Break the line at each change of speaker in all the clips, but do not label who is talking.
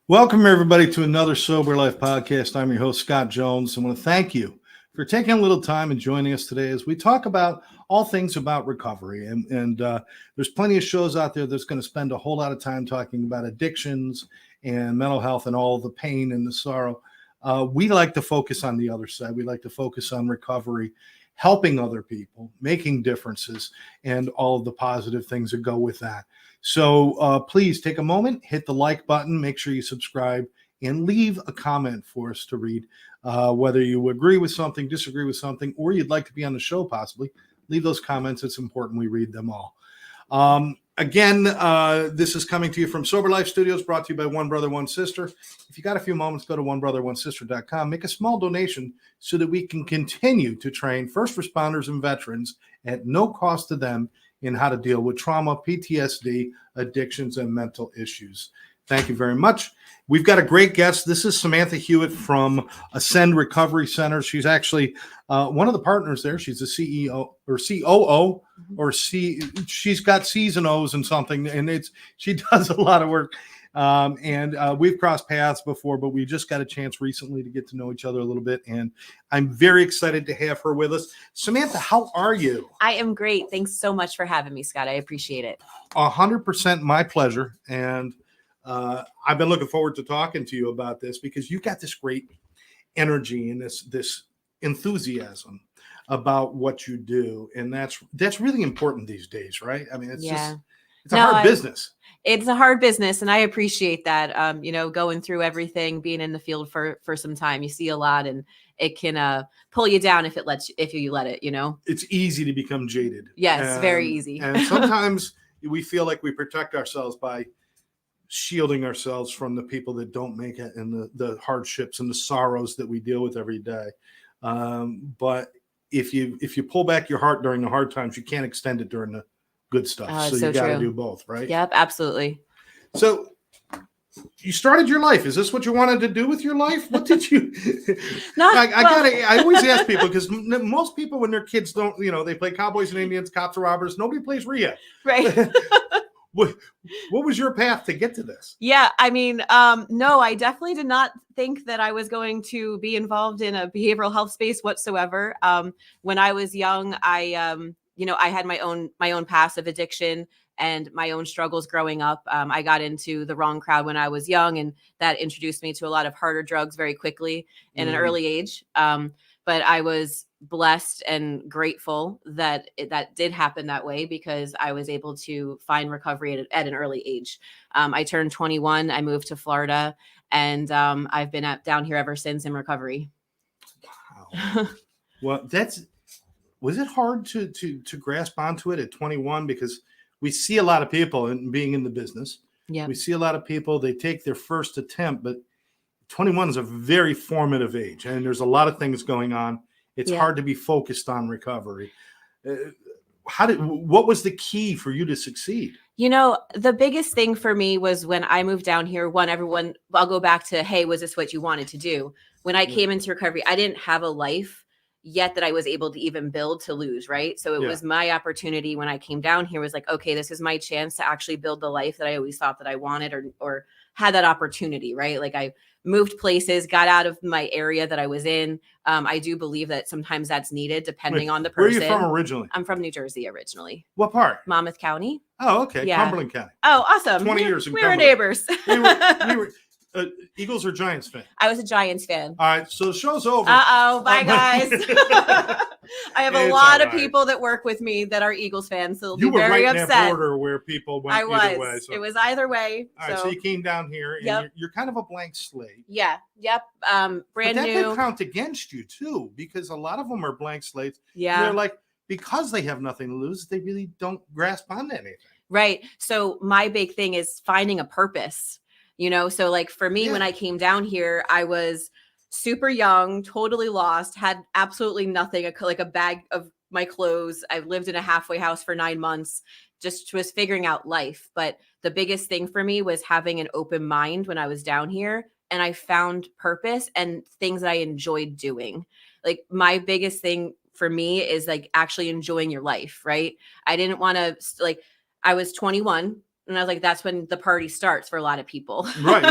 Welcome, everybody, to another Sober Life podcast. I'm your host, Scott Jones. I want to thank you for taking a little time and joining us today as we talk about all things about recovery. And there's plenty of shows out there that's going to spend a whole lot of time talking about addictions and mental health and all the pain and the sorrow. We like to focus on the other side. We like to focus on recovery, helping other people, making differences, and all of the positive things that go with that. So please take a moment, hit the like button, make sure you subscribe, and leave a comment for us to read. Whether you agree with something, disagree with something, or you'd like to be on the show possibly, leave those comments. It's important we read them all. Again, this is coming to you from Sober Life Studios, brought to you by One Brother, One Sister. If you got a few moments, go to onebrother1sister.com. Make a small donation so that we can continue to train first responders and veterans at no cost to them in how to deal with trauma, PTSD, addictions, and mental issues. Thank you very much. We've got a great guest. This is Samantha Hewitt from Ascend Recovery Center. She's actually one of the partners there. She's the CEO or COO, or she's got C's and O's and something, and she does a lot of work. We've crossed paths before, but we just got a chance recently to get to know each other a little bit, and I'm very excited to have her with us. Samantha, how are you?
I am great. Thanks so much for having me, Scott. I appreciate it.
100% my pleasure, and I've been looking forward to talking to you about this because you've got this great energy and this enthusiasm about what you do, and that's really important these days, right? I mean, it's a hard business.
It's a hard business, and I appreciate that. Going through everything, being in the field for some time, you see a lot, and it can pull you down if you let it.
It's easy to become jaded.
Yes, very easy.
And sometimes we feel like we protect ourselves by shielding ourselves from the people that don't make it and the hardships and the sorrows that we deal with every day. But if you pull back your heart during the hard times, you can't extend it during the good stuff. So you got to do both, right?
Yep, absolutely.
So you started your life. Is this what you wanted to do with your life? What did you? I always ask people, because most people when their kids don't, they play cowboys and Indians, cops and robbers. Nobody plays Rhea.
Right.
What was your path to get to this?
Yeah, I mean, no, I definitely did not think that I was going to be involved in a behavioral health space whatsoever. When I was young, I had my own past of addiction and my own struggles growing up. I got into the wrong crowd when I was young, and that introduced me to a lot of harder drugs very quickly in an early age. But I was blessed and grateful that that did happen that way, because I was able to find recovery at an early age. I turned 21. I moved to Florida, and I've been down here ever since in recovery.
Wow. Well, was it hard to grasp onto it at 21? Because we see a lot of people being in the business.
Yeah.
We see a lot of people, they take their first attempt, but 21 is a very formative age, and there's a lot of things going on. It's hard to be focused on recovery. What was the key for you to succeed?
The biggest thing for me was when I moved down here, I'll go back to, hey, was this what you wanted to do? When I came into recovery, I didn't have a life yet that I was able to even build to lose, right? So it was my opportunity when I came down here, was like, okay, this is my chance to actually build the life that I always thought that I wanted, or had that opportunity, right? Like, I moved places, got out of my area that I was in. I do believe that sometimes that's needed depending on the person.
Where are you from originally?
I'm from New Jersey originally.
What part?
Monmouth County.
Oh, okay. Yeah. Cumberland County.
Oh, awesome.
20 years in
we
Cumberland.
were neighbors.
we were Eagles or Giants fan?
I was a Giants fan.
All right, so the show's over.
Uh-oh, bye guys. I have a lot of people that work with me that are Eagles fans, so they'll be very upset. You were right in that border
where people went either way. So.
It was either way.
All right, so you came down here, and you're kind of a blank slate.
Yeah, yep, brand new.
But that could count against you, too, because a lot of them are blank slates.
Yeah.
They're like, because they have nothing to lose, they really don't grasp on anything.
Right. So my big thing is finding a purpose. So like for me, when I came down here, I was super young, totally lost, had absolutely nothing, like a bag of my clothes. I lived in a halfway house for 9 months, just was figuring out life. But the biggest thing for me was having an open mind when I was down here, and I found purpose and things that I enjoyed doing. Like my biggest thing for me is like actually enjoying your life, right? I didn't want to, like, I was 21. And I was like, that's when the party starts for a lot of people.
Right.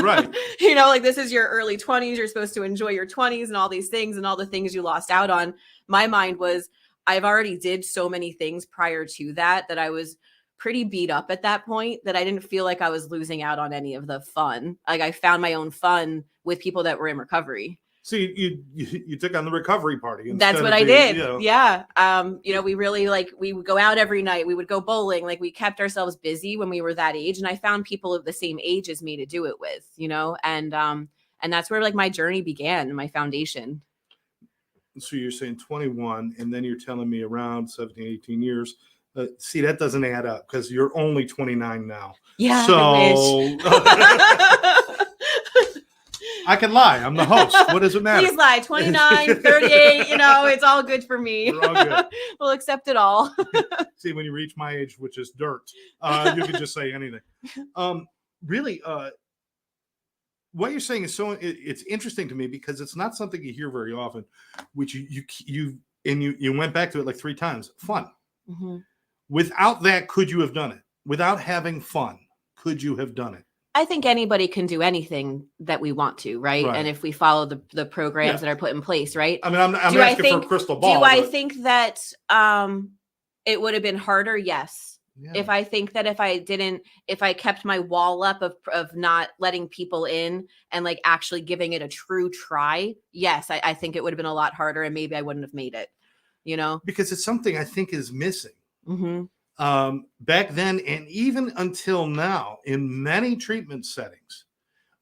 Like this is your early 20s. You're supposed to enjoy your 20s and all these things and all the things you lost out on. My mind was, I've already did so many things prior to that I was pretty beat up at that point that I didn't feel like I was losing out on any of the fun. Like I found my own fun with people that were in recovery.
So you took on the recovery party.
That's what I did. Yeah. We really we would go out every night. We would go bowling. Like we kept ourselves busy when we were that age. And I found people of the same age as me to do it with, and that's where my journey began and my foundation.
So you're saying 21, and then you're telling me around 17, 18 years. See, that doesn't add up because you're only 29 now.
Yeah.
So I can lie. I'm the host. What does it matter?
Please lie. 29, 38, it's all good for me.
We're all good.
We'll accept it all.
See, when you reach my age, which is dirt, you can just say anything. Really, what you're saying is it's interesting to me because it's not something you hear very often, which you went back to it like 3 times. Fun.
Mm-hmm.
Without that, could you have done it? Without having fun, could you have done it?
I think anybody can do anything that we want to, right? And if we follow the programs that are put in place, right?
I mean, I'm asking for a crystal ball.
I think that it would have been harder? Yes. Yeah. If I think that if I kept my wall up of not letting people in and actually giving it a true try, yes, I think it would have been a lot harder and maybe I wouldn't have made it, Because it's something I think is missing. Mm-hmm. Back then and even until now in many treatment settings,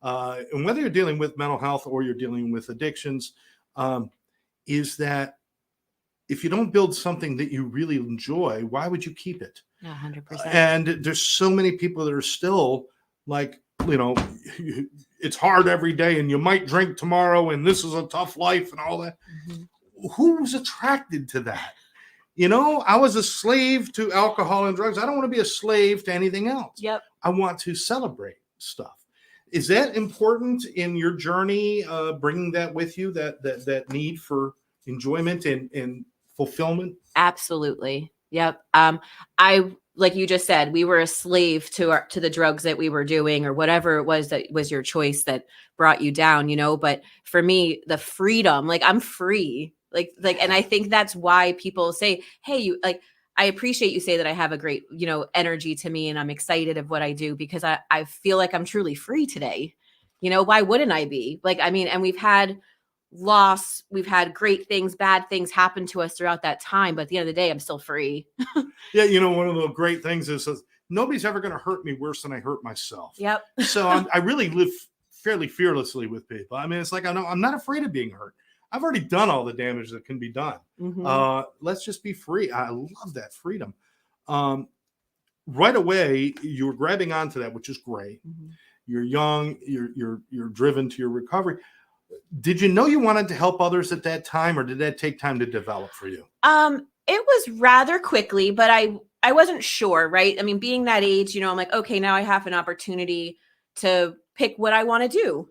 and whether you're dealing with mental health or you're dealing with addictions, is that if you don't build something that you really enjoy, why would you keep it? 100%.
And there's so many people that are still it's hard every day and you might drink tomorrow and this is a tough life and all that. Mm-hmm. Who's attracted to that? I was a slave to alcohol and drugs. I don't want to be a slave to anything else.
Yep.
I want to celebrate stuff. Is that important in your journey, bringing that with you, that need for enjoyment and fulfillment?
Absolutely. Yep. Like you just said, we were a slave to the drugs that we were doing or whatever it was that was your choice that brought you down, but for me, the freedom, I'm free. And I think that's why people say, hey, I appreciate you say that I have a great, energy to me and I'm excited of what I do because I feel like I'm truly free today. Why wouldn't I be? And we've had loss, we've had great things, bad things happen to us throughout that time. But at the end of the day, I'm still free.
Yeah. One of the great things is nobody's ever going to hurt me worse than I hurt myself.
Yep.
So I really live fairly fearlessly with people. I mean, it's I'm not afraid of being hurt. I've already done all the damage that can be done. Mm-hmm. Let's just be free. I love that freedom. Right away, you're grabbing onto that, which is great. Mm-hmm. You're young. You're driven to your recovery. Did you know you wanted to help others at that time, or did that take time to develop for you?
It was rather quickly, but I wasn't sure. Right. I mean, being that age, I'm like, okay, now I have an opportunity to pick what I want to do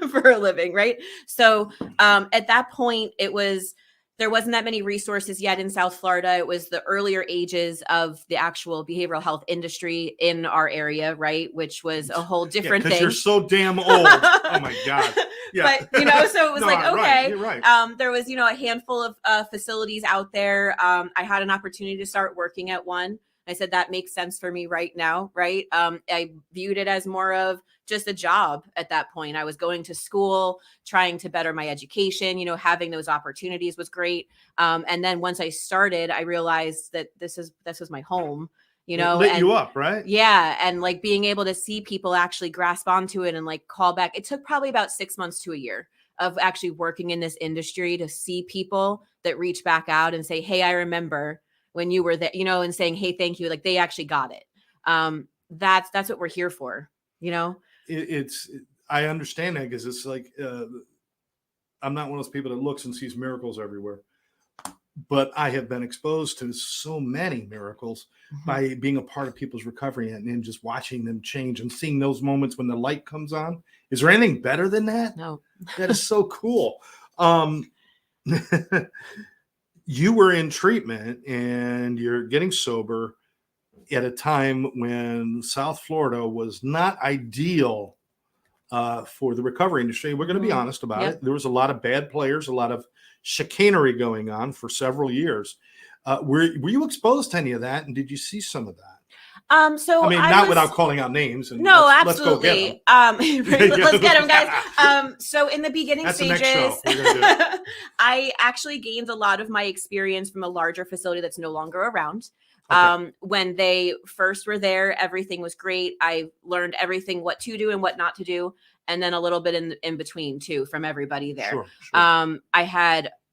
for a living. Right. So at that point, there wasn't that many resources yet in South Florida. It was the earlier ages of the actual behavioral health industry in our area. Right. Which was a whole different thing.
You're so damn old. Oh my God.
Yeah. But, so it was okay.
Right. You're right.
There was, a handful of facilities out there. I had an opportunity to start working at one. I said, that makes sense for me right now. Right. I viewed it as more of just a job at that point. I was going to school, trying to better my education, having those opportunities was great. And then once I started, I realized that this was my home,
It lit you up, right?
Yeah. And being able to see people actually grasp onto it and call back. It took probably about 6 months to a year of actually working in this industry to see people that reach back out and say, hey, I remember when you were there, and saying, hey, thank you. They actually got it. That's what we're here for,
I understand that because it's I'm not one of those people that looks and sees miracles everywhere, but I have been exposed to so many miracles by being a part of people's recovery and just watching them change and seeing those moments when the light comes on. Is there anything better than that?
No.
That is so cool. You were in treatment and you're getting sober. at a time when South Florida was not ideal for the recovery industry. We're going to be honest about it. There was a lot of bad players, a lot of chicanery going on for several years. Were you exposed to any of that, and did you see some of that?
So
I mean, not without calling out names. And
no,
absolutely.
Let's get them, guys. So in the beginning
That's
stages,
the next show. We're gonna do.
I actually gained a lot of my experience from a larger facility that's no longer around.
Okay.
When they first were there, everything was great. I learned everything, what to do and what not to do, and then a little bit in between too from everybody there.
Sure.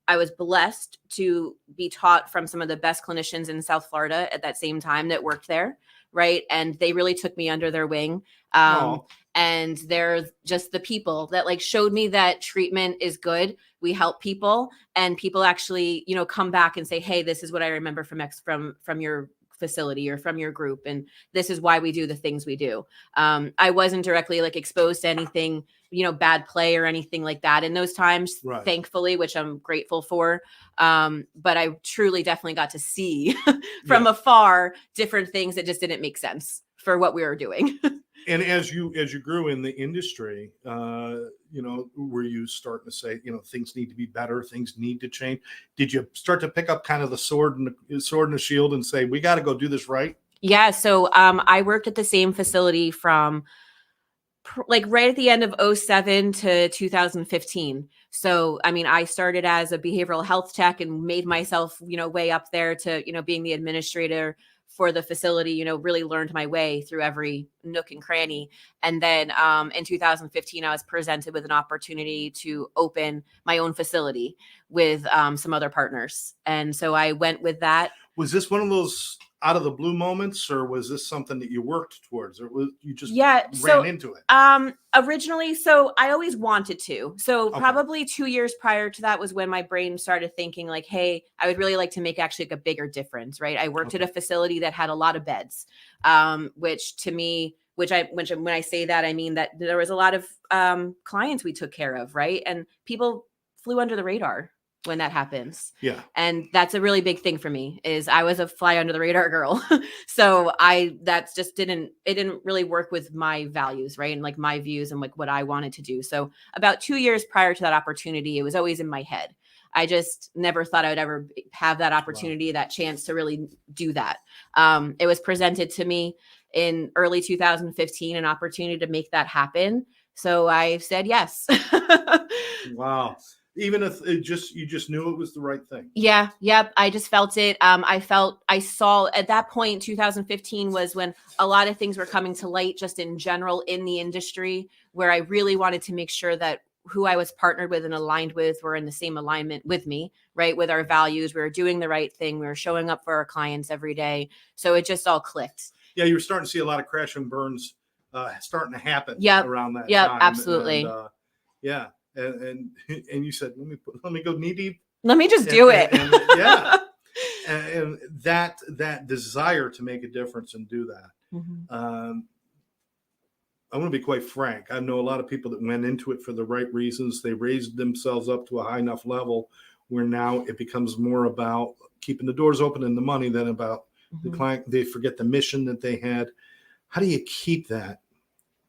I was blessed to be taught from some of the best clinicians in South Florida at that same time that worked there. Right. And they really took me under their wing. And they're just the people that like showed me that treatment is good. We help people, and people actually, you know, come back and say, hey, this is what I remember from your facility or from your group. And this is why we do the things we do. I wasn't directly like exposed to anything, you know, bad play or anything like that in those times, thankfully, which I'm grateful for. But I truly definitely got to see from afar different things that just didn't make sense for what we were doing.
And as you grew in the industry, you know, were you starting to say, you know, things need to be better, things need to change? Did you start to pick up kind of the sword and the shield and say, we got to go do this right?
Yeah. So I worked at the same facility from like right at the end of 2007 to 2015. So, I mean, I started as a behavioral health tech and made myself, you know, way up there to, you know, being the administrator for the facility, you know, really learned my way through every nook and cranny. And then in 2015, I was presented with an opportunity to open my own facility with some other partners. And so I went with that.
Was this one of those out of the blue moments, or was this something that you worked towards, or was you just ran into it?
Originally, so I always wanted to. So probably 2 years prior to that was when my brain started thinking like, hey, I would really like to make actually like a bigger difference, right? I worked at a facility that had a lot of beds, which to me, when I say that, I mean that there was a lot of clients we took care of, right? And people flew under the radar when that happens.
Yeah.
And that's a really big thing for me is I was a fly under the radar girl. So that's just didn't really work with my values, right? And like my views and like what I wanted to do. So about 2 years prior to that opportunity, it was always in my head. I just never thought I would ever have that opportunity, that chance to really do that. It was presented to me in early 2015, an opportunity to make that happen. So I said yes.
Wow. Even if you just knew it was the right thing.
Yeah. Yep. I just felt it. I saw at that point, 2015 was when a lot of things were coming to light just in general in the industry, where I really wanted to make sure that who I was partnered with and aligned with were in the same alignment with me, right? With our values, we were doing the right thing. We were showing up for our clients every day. So it just all clicked.
Yeah. You were starting to see a lot of crash and burns starting to happen around that time.
Yeah, absolutely.
And, yeah. And you said, let me go knee deep.
Let me just do it.
And that desire to make a difference and do that.
Mm-hmm.
I want to be quite frank. I know a lot of people that went into it for the right reasons. They raised themselves up to a high enough level where now it becomes more about keeping the doors open and the money than about the client. They forget the mission that they had. How do you keep that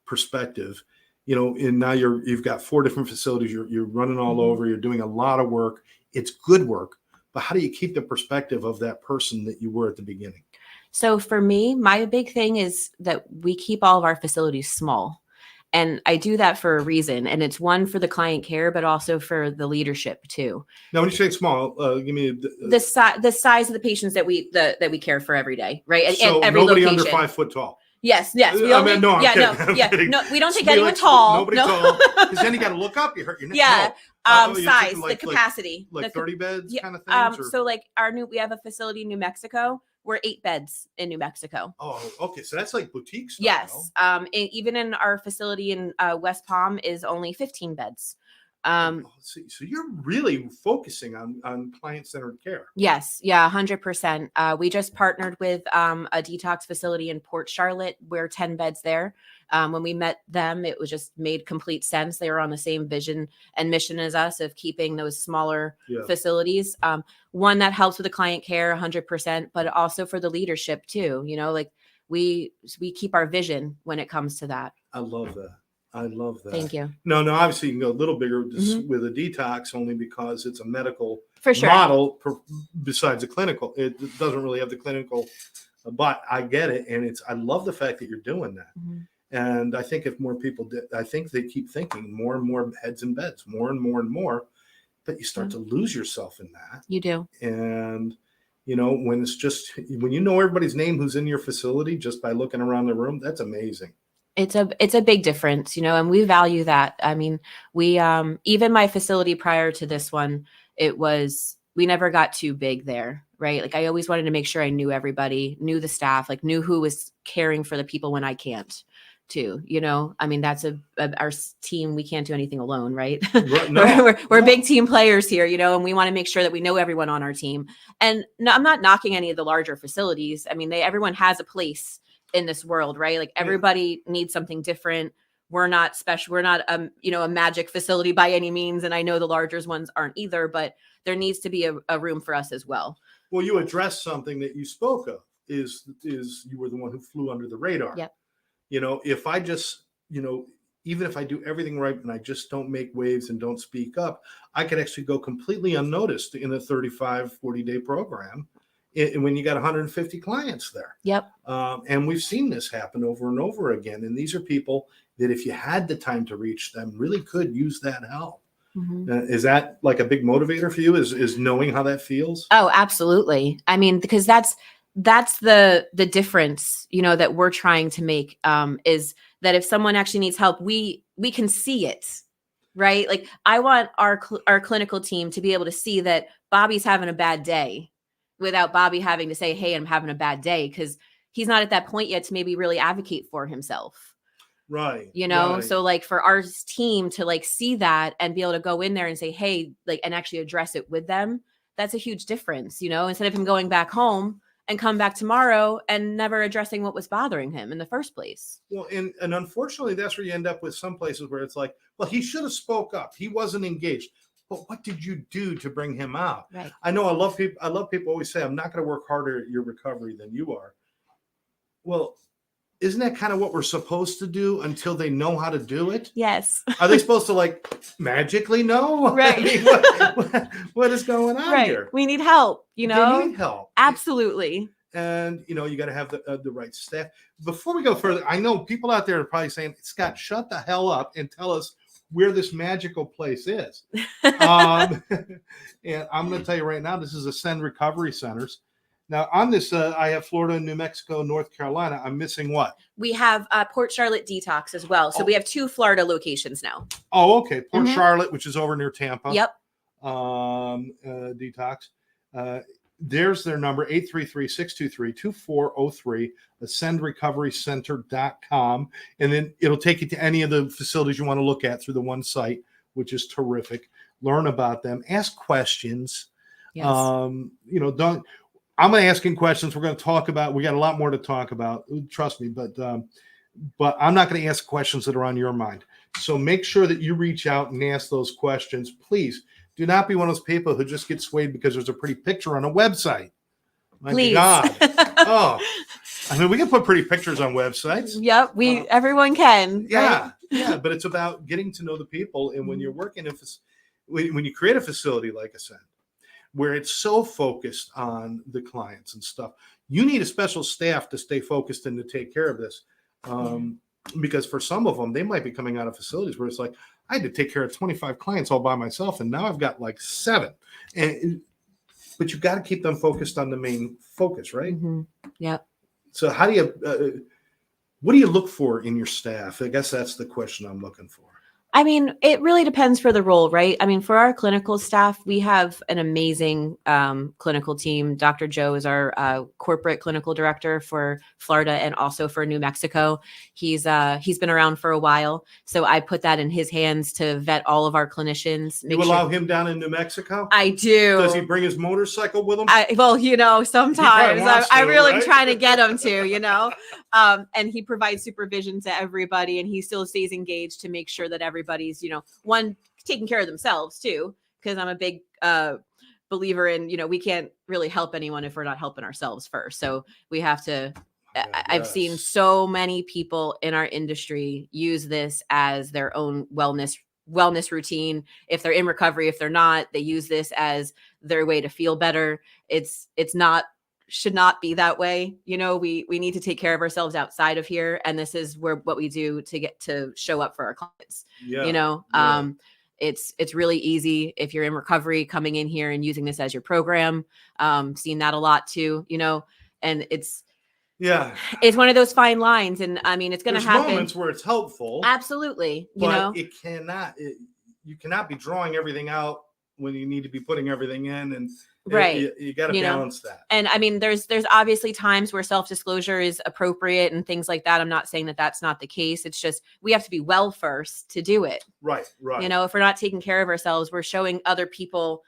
perspective? You know, and now you've got 4 different facilities. You're running all over. You're doing a lot of work. It's good work, but how do you keep the perspective of that person that you were at the beginning?
So for me, my big thing is that we keep all of our facilities small, and I do that for a reason. And it's one for the client care, but also for the leadership too.
Now, when you say small, give me
the size of the patients that we care for every day, right?
So
at every
nobody
location.
under 5 foot tall.
Yes.
I'm kidding.
No, we don't take anyone tall.
Nobody tall. Because then you got to look up. You hurt your neck.
Yeah. Size,
like,
the capacity.
Like 30 beds kind of things?
So like we have a facility in New Mexico. We're 8 beds in New Mexico.
Oh, okay. So that's like boutique stuff.
Yes. Even in our facility in West Palm is only 15 beds.
So you're really focusing on client-centered care.
Yes. Yeah. 100%. We just partnered with a detox facility in Port Charlotte. We're 10 beds there. When we met them, it was just made complete sense. They were on the same vision and mission as us of keeping those smaller facilities. One that helps with the client care 100%, but also for the leadership too. Like we keep our vision when it comes to that.
I love that.
Thank you.
No, obviously you can go a little bigger with a detox only because it's a medical
For sure.
model besides the clinical. It doesn't really have the clinical, but I get it. And I love the fact that you're doing that. And I think if more people did, I think they keep thinking more and more heads in beds, more and more and more, but you start to lose yourself in that.
You do.
And when it's just, when you know everybody's name who's in your facility just by looking around the room, that's amazing.
It's a big difference, and we value that. I mean, we, even my facility prior to this one, we never got too big there, right? Like I always wanted to make sure I knew everybody, knew the staff, like knew who was caring for the people when I can't too, I mean, that's our team. We can't do anything alone, right?
No,
we're big team players here, and we want to make sure that we know everyone on our team. And no, I'm not knocking any of the larger facilities. I mean, everyone has a place in this world, right? Like everybody needs something different. We're not special. We're not, a magic facility by any means. And I know the larger ones aren't either, but there needs to be a room for us as well.
Well, you addressed something that you spoke of is you were the one who flew under the radar.
Yep.
If I just, even if I do everything right and I just don't make waves and don't speak up, I could actually go completely unnoticed in a 35, 40-day program. When you got 150 clients there.
Yep.
And we've seen this happen over and over again. And these are people that if you had the time to reach them, really could use that help. Is that like a big motivator for you? Is knowing how that feels?
Oh, absolutely. I mean, because that's the difference, that we're trying to make, is that if someone actually needs help, we can see it, right? Like I want our clinical team to be able to see that Bobby's having a bad day, without Bobby having to say, hey, I'm having a bad day, because he's not at that point yet to maybe really advocate for himself.
Right.
Right. So like for our team to like see that and be able to go in there and say, hey, like, and actually address it with them, that's a huge difference, instead of him going back home and come back tomorrow and never addressing what was bothering him in the first place.
Well, and unfortunately, that's where you end up with some places where it's like, well, he should have spoke up. He wasn't engaged. But what did you do to bring him out?
Right.
I know I love people always say, I'm not going to work harder at your recovery than you are. Well, isn't that kind of what we're supposed to do until they know how to do it?
Yes.
Are they supposed to like magically know?
Right.
I mean, what is going on here?
We need help,
They need help.
Absolutely.
And, you got to have the right staff. Before we go further, I know people out there are probably saying, Scott, shut the hell up and tell us where this magical place is. And I'm going to tell you right now, this is Ascend Recovery Centers. Now on this, I have Florida, New Mexico, North Carolina. I'm missing what?
We have Port Charlotte Detox as well. So we have 2 Florida locations now.
Oh, okay. Port Charlotte, which is over near Tampa.
Yep.
Detox. There's their number, 833-623-2403, ascendrecoverycenter.com. And then it'll take you to any of the facilities you want to look at through the one site, which is terrific. Learn about them. Ask questions.
Yes.
I'm going to ask him questions. We're going to talk about, we got a lot more to talk about. Trust me, but I'm not going to ask questions that are on your mind. So make sure that you reach out and ask those questions. Please do not be one of those people who just get swayed because there's a pretty picture on a website. My God. Oh, I mean, we can put pretty pictures on websites.
Yep. Everyone can.
Yeah.
Right?
Yeah. But it's about getting to know the people. And when you're working, when you create a facility like Ascend, where it's so focused on the clients and stuff, you need a special staff to stay focused and to take care of this. Because for some of them, they might be coming out of facilities where it's like, I had to take care of 25 clients all by myself, and now I've got like 7. But you got to keep them focused on the main focus, right?
Yep.
So how do you, what do you look for in your staff? I guess that's the question I'm looking for.
I mean, it really depends for the role, right? I mean, for our clinical staff, we have an amazing clinical team. Dr. Joe is our corporate clinical director for Florida and also for New Mexico. He's been around for a while, so I put that in his hands to vet all of our clinicians.
You allow him down in New Mexico?
I do.
Does he bring his motorcycle with him?
Sometimes I really
right?
trying to get him to, and he provides supervision to everybody, and he still stays engaged to make sure that everybody's, one, taking care of themselves too, because I'm a big believer in, we can't really help anyone if we're not helping ourselves first. So we have to, I've seen so many people in our industry use this as their own wellness routine. If they're in recovery, if they're not, they use this as their way to feel better. Should not be that way. We need to take care of ourselves outside of here. And this is what we do to get to show up for our clients. It's really easy if you're in recovery, coming in here and using this as your program. Seen that a lot too, and it's one of those fine lines. And I mean, it's going to happen.
There's moments where it's helpful.
Absolutely.
It cannot, you cannot be drawing everything out when you need to be putting everything in, and
right.
You got to balance that.
And I mean, there's obviously times where self-disclosure is appropriate and things like that. I'm not saying that that's not the case. It's just, we have to be well first to do it.
Right.
If we're not taking care of ourselves, we're showing other people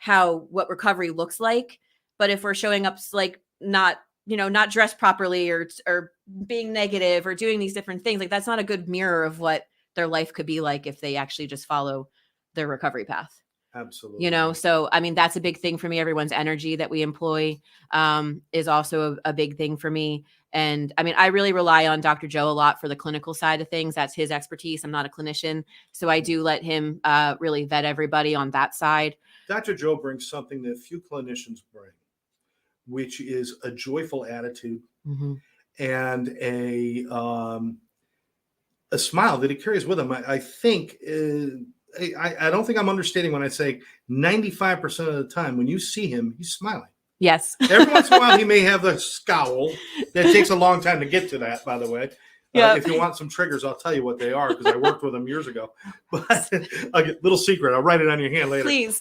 what recovery looks like. But if we're showing up like not dressed properly or being negative or doing these different things, like that's not a good mirror of what their life could be like if they actually just follow their recovery path.
Absolutely.
So I mean, that's a big thing for me. Everyone's energy that we employ is also a big thing for me. And I mean, I really rely on Dr. Joe a lot for the clinical side of things. That's his expertise. I'm not a clinician, so I do let him really vet everybody on that side.
Dr. Joe brings something that few clinicians bring, which is a joyful attitude and a smile that he carries with him. I think. I don't think I'm understating when I say 95% of the time when you see him, he's smiling.
Yes.
Every once in a while, he may have the scowl. That takes a long time to get to that, by the way. If you want some triggers, I'll tell you what they are because I worked with him years ago. But a little secret, I'll write it on your hand later.
Please.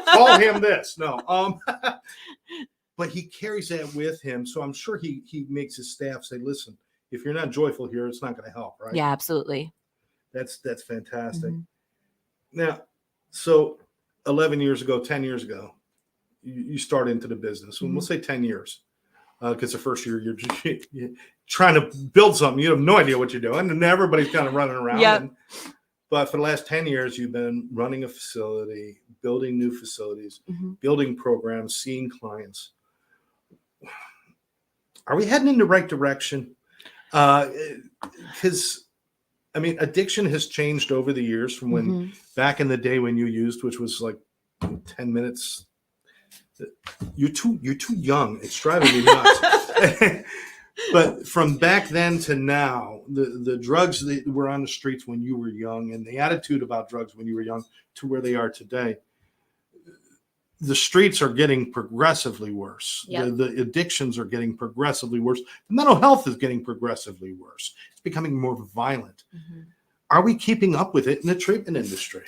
Call him this. No. But he carries that with him. So I'm sure he makes his staff say, listen, if you're not joyful here, it's not going to help, right?
Yeah, absolutely.
That's fantastic. Now, so 11 years ago, 10 years ago, you start into the business. We'll say 10 years because the first year you're trying to build something. You have no idea what you're doing, and everybody's kind of running around.
Yep.
But for the last 10 years, you've been running a facility, building new facilities, building programs, seeing clients. Are we heading in the right direction? Because I mean, addiction has changed over the years from when back in the day when you used, which was like 10 minutes. You're too young. It's driving me nuts. But from back then to now, the drugs that were on the streets when you were young and the attitude about drugs when you were young to where they are today, the streets are getting progressively worse.
Yep.
The addictions are getting progressively worse. The mental health is getting progressively worse. It's becoming more violent. Are we keeping up with it in the treatment industry?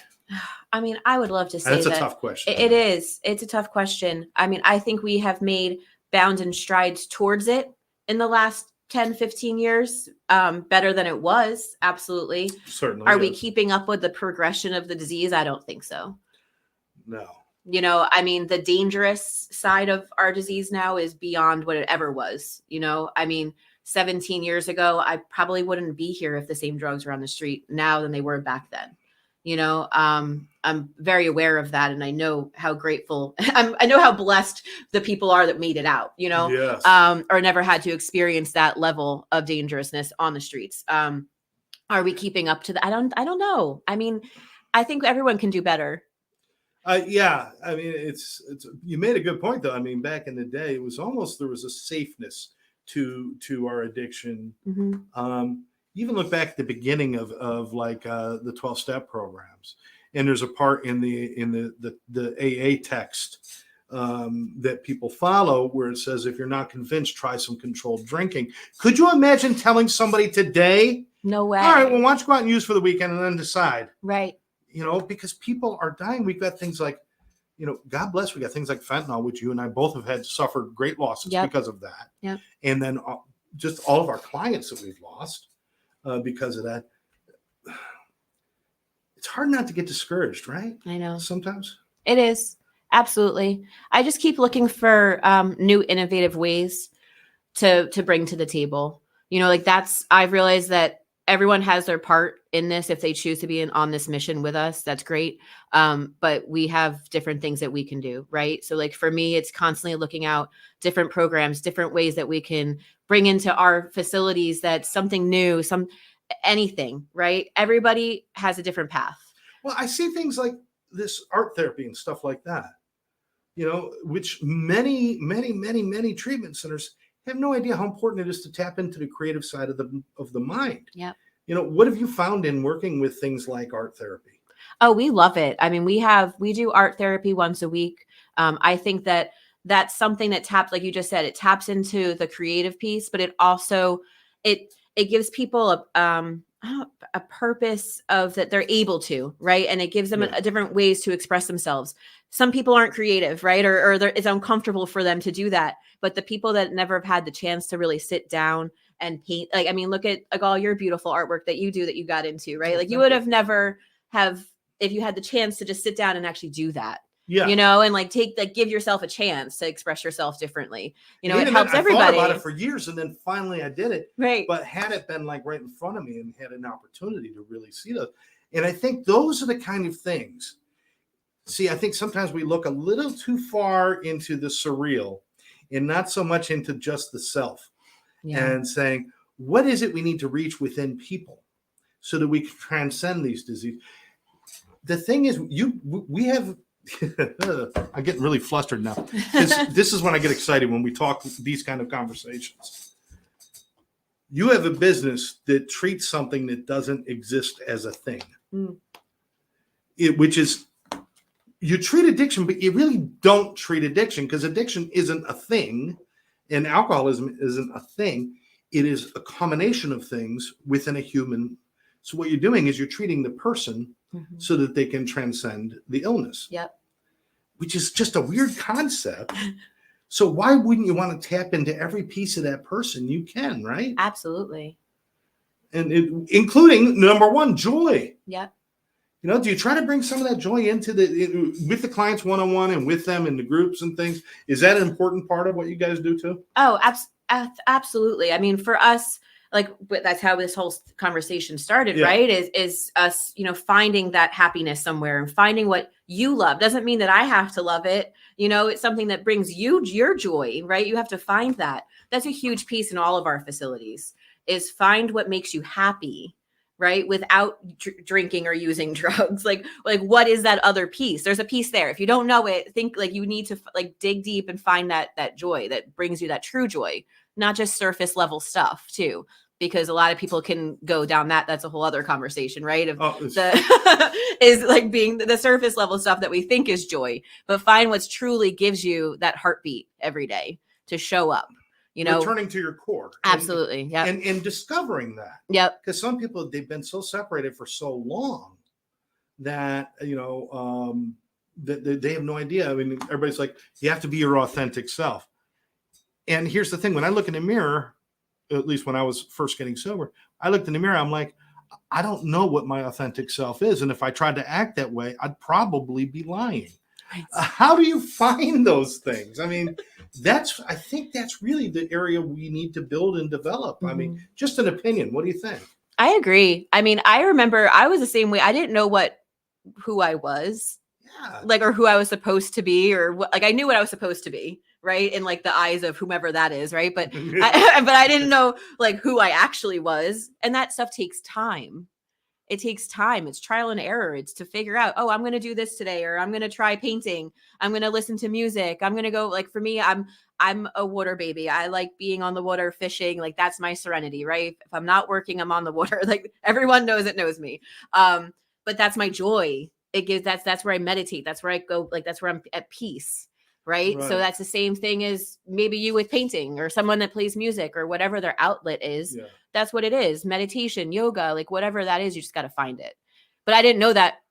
I mean, I would love to say
that's a tough question.
It is. It's a tough question. I mean, I think we have made bounds and strides towards it in the last 10, 15 years, better than it was. Absolutely.
Certainly.
Are we keeping up with the progression of the disease? I don't think so.
No.
I mean, the dangerous side of our disease now is beyond what it ever was. I mean, 17 years ago, I probably wouldn't be here if the same drugs were on the street now than they were back then. I'm very aware of that. And I know how grateful I know how blessed the people are that made it out,
Yes.
Or never had to experience that level of dangerousness on the streets. Are we keeping up to that? I don't know. I mean, I think everyone can do better.
Yeah, I mean, it's you made a good point though. I mean, back in the day, it was almost there was a safeness to our addiction. Even look back at the beginning of like the 12-step programs, and there's a part in the AA text that people follow, where it says, if you're not convinced, try some controlled drinking. Could you imagine telling somebody today,
No way.
all right, well, why don't you go out and use for the weekend and then decide?
Right.
Because people are dying. We've got things like, God bless, we got things like fentanyl, which you and I both have had suffered great losses because of that.
Yep.
And then just all of our clients that we've lost because of that. It's hard not to get discouraged, right?
I know.
Sometimes.
It is. Absolutely. I just keep looking for new innovative ways to bring to the table. I've realized that everyone has their part in this. If they choose to be on this mission with us, that's great. But we have different things that we can do, right? So like for me, it's constantly looking out different programs, different ways that we can bring into our facilities that's something new, anything, right? Everybody has a different path.
Well, I see things like this art therapy and stuff like that, which many, many, many, many treatment centers have no idea how important it is to tap into the creative side of the mind.
Yeah.
What have you found in working with things like art therapy?
Oh, we love it. I mean, we do art therapy once a week. I think that's something that taps, like you just said, it taps into the creative piece, but it also, it gives people a purpose of that they're able to, right? And it gives them a different ways to express themselves. Some people aren't creative, right? Or it's uncomfortable for them to do that. But the people that never have had the chance to really sit down and paint, look at like all your beautiful artwork that you do that you got into, right? Like you would have never have, if you had the chance to just sit down and actually do that.
Yeah.
And give yourself a chance to express yourself differently. It helps everybody.
I thought about it for years, and then finally I did it.
Right.
But had it been like right in front of me and had an opportunity to really see those. And I think those are the kind of things. See, I think sometimes we look a little too far into the surreal and not so much into just the self. Yeah. And saying, what is it we need to reach within people so that we can transcend these diseases? The thing is, we have. I'm getting really flustered now. This is when I get excited when we talk these kind of conversations. You have a business that treats something that doesn't exist as a thing. Which is, you treat addiction, but you really don't treat addiction, because addiction isn't a thing and alcoholism isn't a thing. It is a combination of things within a human. So what you're doing is you're treating the person so that they can transcend the illness.
Yep. Which
is just a weird concept. So why wouldn't you want to tap into every piece of that person you can, right?
Absolutely.
And including number one, joy.
Yep.
Do you try to bring some of that joy with the clients one-on-one and with them in the groups and things? Is that an important part of what you guys do too?
Oh, absolutely. I mean, for us, that's how this whole conversation started, right? Is us, finding that happiness somewhere and finding what you love. Doesn't mean that I have to love it. It's something that brings you your joy, right? You have to find that. That's a huge piece in all of our facilities, is find what makes you happy, right? Without drinking or using drugs. Like what is that other piece? There's a piece there. If you don't know it, think you need to dig deep and find that joy that brings you that true joy, not just surface level stuff too. Because a lot of people can go down that's a whole other conversation, right? Is being the surface level stuff that we think is joy, but find what's truly gives you that heartbeat every day to show up,
returning to your core.
Absolutely. Yeah.
And discovering that.
Yep.
Because some people, they've been so separated for so long that, that they have no idea. I mean, everybody's like, you have to be your authentic self. And here's the thing, when I look in the mirror, at least when I was first getting sober, I looked in the mirror, I'm like, I don't know what my authentic self is. And if I tried to act that way, I'd probably be lying. Right. How do you find those things? I mean, I think that's really the area we need to build and develop. I mean, just an opinion. What do you think?
I agree. I mean, I remember I was the same way. I didn't know who I was, or who I was supposed to be, or I knew what I was supposed to be. Right. In the eyes of whomever that is. Right. But I didn't know who I actually was. And that stuff takes time. It takes time. It's trial and error. It's to figure out, I'm going to do this today, or I'm going to try painting. I'm going to listen to music. I'm going to go for me, I'm a water baby. I like being on the water, fishing. That's my serenity. Right. If I'm not working, I'm on the water. Everyone knows me. But that's my joy. It gives, that's where I meditate. That's where I go. That's where I'm at peace. right? So
Right.
that's the same thing as maybe you with painting or someone that plays music or whatever their outlet is.
Yeah.
That's what it is. Meditation, yoga, like whatever that is, you just got to find it. But I didn't know that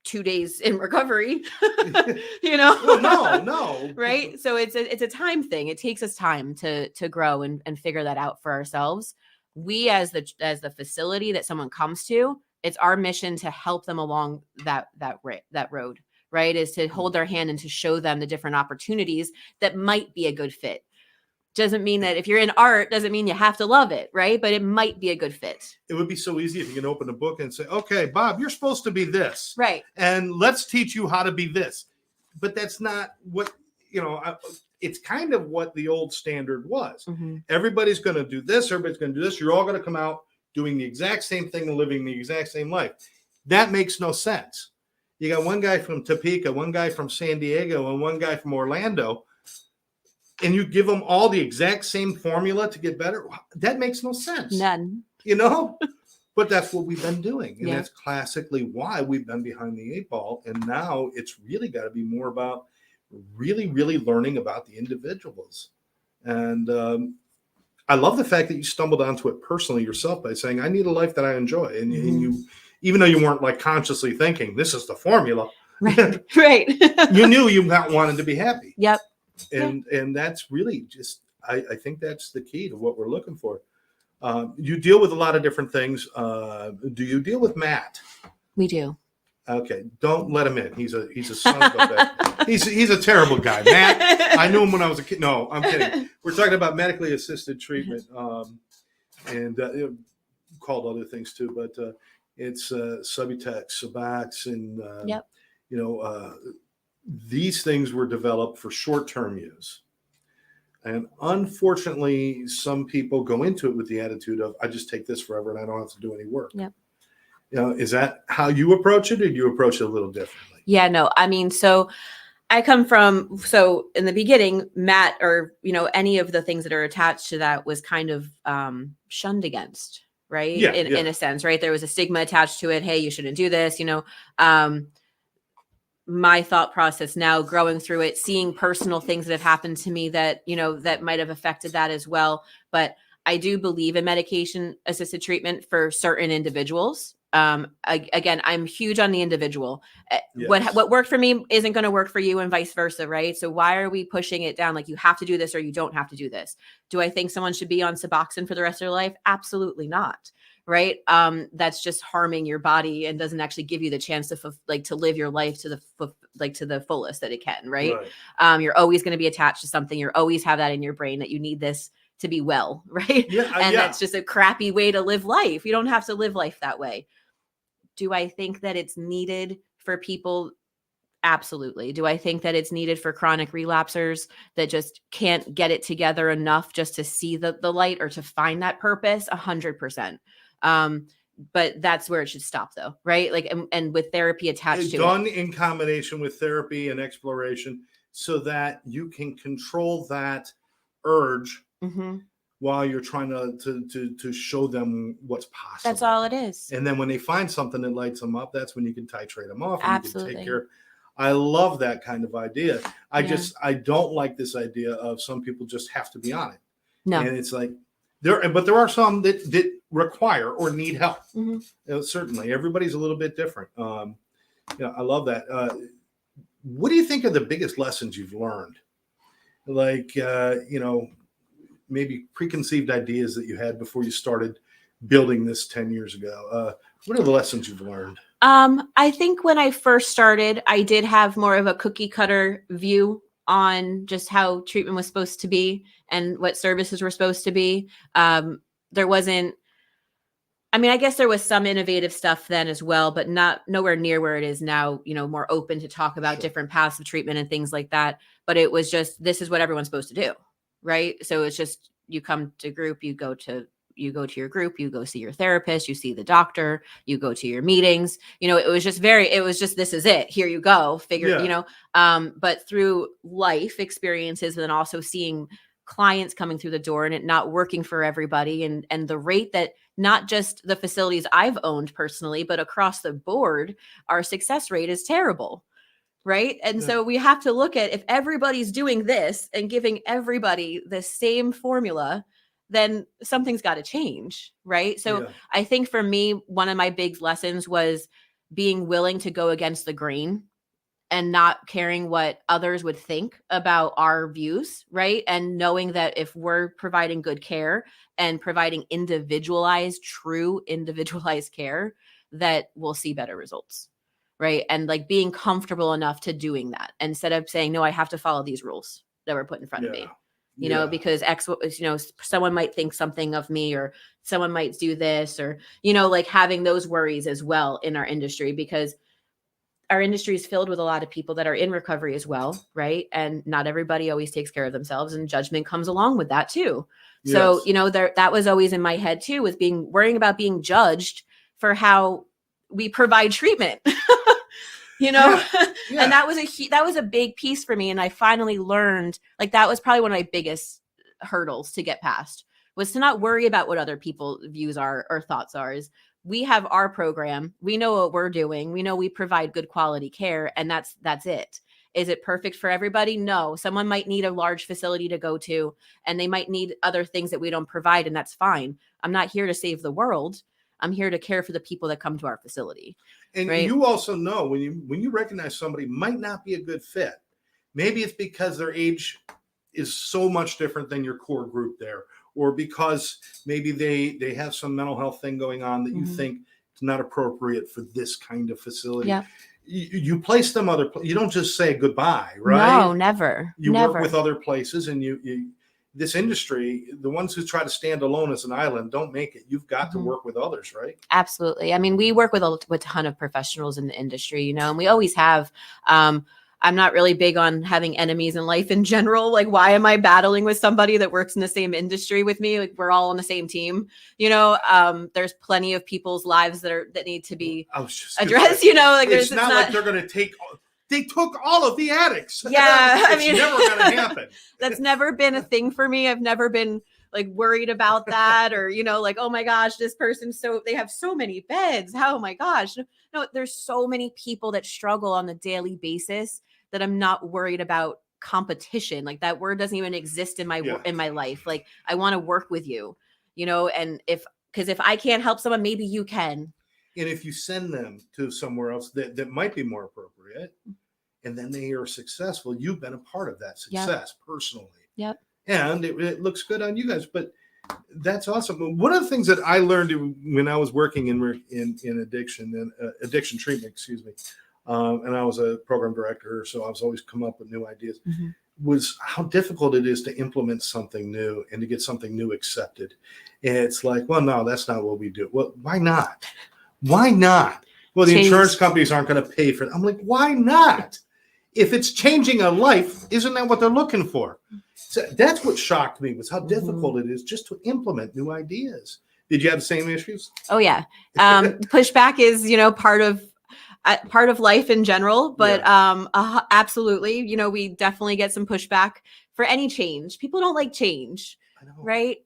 2 days in recovery, you know.
Well, no.
Right. So it's a time thing. It takes us time to grow and figure that out for ourselves. We as the facility that someone comes to, it's our mission to help them along that road, right? Is to hold their hand and to show them the different opportunities that might be a good fit. Doesn't mean that if you're in art, doesn't mean you have to love it, right? But it might be a good fit.
It would be so easy if you can open a book and say, okay, Bob, you're supposed to be this.
Right.
And let's teach you how to be this. But that's not what, it's kind of what the old standard was.
Mm-hmm.
Everybody's going to do this. Everybody's going to do this. You're all going to come out doing the exact same thing and living the exact same life. That makes no sense. You got one guy from Topeka, one guy from San Diego, and one guy from Orlando, and you give them all the exact same formula to get better. That makes no sense.
None.
But that's what we've been doing. And
Yeah.
that's classically why we've been behind the 8 ball. And now it's really got to be more about really, really learning about the individuals. And I love the fact that you stumbled onto it personally yourself by saying, I need a life that I enjoy. And,
Mm-hmm.
and you, even though you weren't like consciously thinking, this is the formula,
Right. Right.
you knew you wanted to be happy.
Yep.
And that's really just, I think that's the key to what we're looking for. You deal with a lot of different things. Do you deal with Matt?
We do.
Okay, don't let him in. He's a son of a bitch. He's a terrible guy. Matt, I knew him when I was a kid. No, I'm kidding. We're talking about medically assisted treatment, and called other things too, but it's Subutex, Subox, and
Yep.
These things were developed for short-term use. And unfortunately, some people go into it with the attitude of, I just take this forever and I don't have to do any work.
Yep.
Is that how you approach it, or do you approach it a little differently?
Yeah, no, I mean, so I come from, so in the beginning, Matt, or, any of the things that are attached to that was kind of shunned against, right?
Yeah,
in a sense, right? There was a stigma attached to it. Hey, you shouldn't do this, my thought process now, growing through it, seeing personal things that have happened to me that, that might have affected that as well. But I do believe in medication assisted treatment for certain individuals. Again, I'm huge on the individual.
Yes.
What worked for me isn't going to work for you, and vice versa, right? So why are we pushing it down? Like, you have to do this or you don't have to do this. Do I think someone should be on Suboxone for the rest of their life? Absolutely not. Right. That's just harming your body and doesn't actually give you the chance to live your life to the fullest that it can. Right. You're always going to be attached to something. You're always have that in your brain that you need this to be well. Right. And that's just a crappy way to live life. You don't have to live life that way. Do I think that it's needed for people? Absolutely. Do I think that it's needed for chronic relapsers that just can't get it together enough just to see the light or to find that purpose? 100%. But that's where it should stop, though, right? Like, and with therapy attached to it.
Done in combination with therapy and exploration, so that you can control that urge while you're trying to show them what's possible.
That's all it is.
And then when they find something that lights them up, that's when you can titrate them off. And
Absolutely.
You can take care. I love that kind of idea. I don't like this idea of some people just have to be on it.
No.
And it's like there are some that require or need help. Certainly, everybody's a little bit different. I love that. What do you think are the biggest lessons you've learned? Like, maybe preconceived ideas that you had before you started building this 10 years ago. What are the lessons you've learned?
I think when I first started, I did have more of a cookie cutter view on just how treatment was supposed to be and what services were supposed to be. There wasn't, I guess there was some innovative stuff then as well, but nowhere near where it is now, more open to talk about different paths of treatment and things like that. But it was just, this is what everyone's supposed to do. Right. So it's just, you come to group, you go to your group, you go see your therapist, you see the doctor, you go to your meetings. It was just this is it. Here you go. But through life experiences, and then also seeing clients coming through the door and it not working for everybody, and the rate that not just the facilities I've owned personally, but across the board, our success rate is terrible. right? And
Yeah.
so we have to look at, if everybody's doing this and giving everybody the same formula, then something's got to change, right? So
Yeah.
I think for me, one of my big lessons was being willing to go against the grain and not caring what others would think about our views, right? And knowing that if we're providing good care and providing true individualized care, that we'll see better results, right? And like being comfortable enough to doing that instead of saying, no, I have to follow these rules that were put in front of me, because someone might think something of me, or someone might do this, or, like having those worries as well in our industry, because our industry is filled with a lot of people that are in recovery as well, right? And not everybody always takes care of themselves, and judgment comes along with that too. So, that was always in my head too, was worrying about being judged for how we provide treatment.
Yeah.
And that was a big piece for me. And I finally learned, like, that was probably one of my biggest hurdles to get past, was to not worry about what other people's views are or thoughts are. Is we have our program, we know what we're doing, we know we provide good quality care, and that's it. Is it perfect for everybody? No. Someone might need a large facility to go to, and they might need other things that we don't provide, and that's fine. I'm not here to save the world. I'm here to care for the people that come to our facility.
And
right?
you also know when you recognize somebody might not be a good fit, maybe it's because their age is so much different than your core group there, or because maybe they have some mental health thing going on that you think it's not appropriate for this kind of facility.
Yeah.
You place them you don't just say goodbye, right?
No, never.
You
never.
work with other places, and you this industry, the ones who try to stand alone as an island don't make it. You've got to work with others, right?
Absolutely. I mean, we work with a ton of professionals in the industry, and we always have. I'm not really big on having enemies in life in general. Like, why am I battling with somebody that works in the same industry with me? Like, we're all on the same team. There's plenty of people's lives that need to be addressed.
It's not like they're going to take. They took all of the addicts.
Yeah,
it's never going to happen.
That's never been a thing for me. I've never been like worried about that, or like, oh my gosh, this person, they have so many beds. Oh my gosh. No, there's so many people that struggle on a daily basis that I'm not worried about competition. Like, that word doesn't even exist in my life. Like, I want to work with you, and because if I can't help someone, maybe you can.
And if you send them to somewhere else that might be more appropriate, and then they are successful, you've been a part of that success personally.
Yep.
And it looks good on you guys. But that's awesome. One of the things that I learned when I was working in addiction treatment, and I was a program director, so I was always come up with new ideas, was how difficult it is to implement something new and to get something new accepted. And it's like, well, no, that's not what we do. Well, why not? Why not? Well, the insurance companies aren't going to pay for it. I'm like, why not? If it's changing a life, isn't that what they're looking for? So that's what shocked me, was how difficult it is just to implement new ideas. Did you have the same issues?
Oh yeah. Pushback is, part of life in general, but absolutely, we definitely get some pushback for any change. People don't like change, right?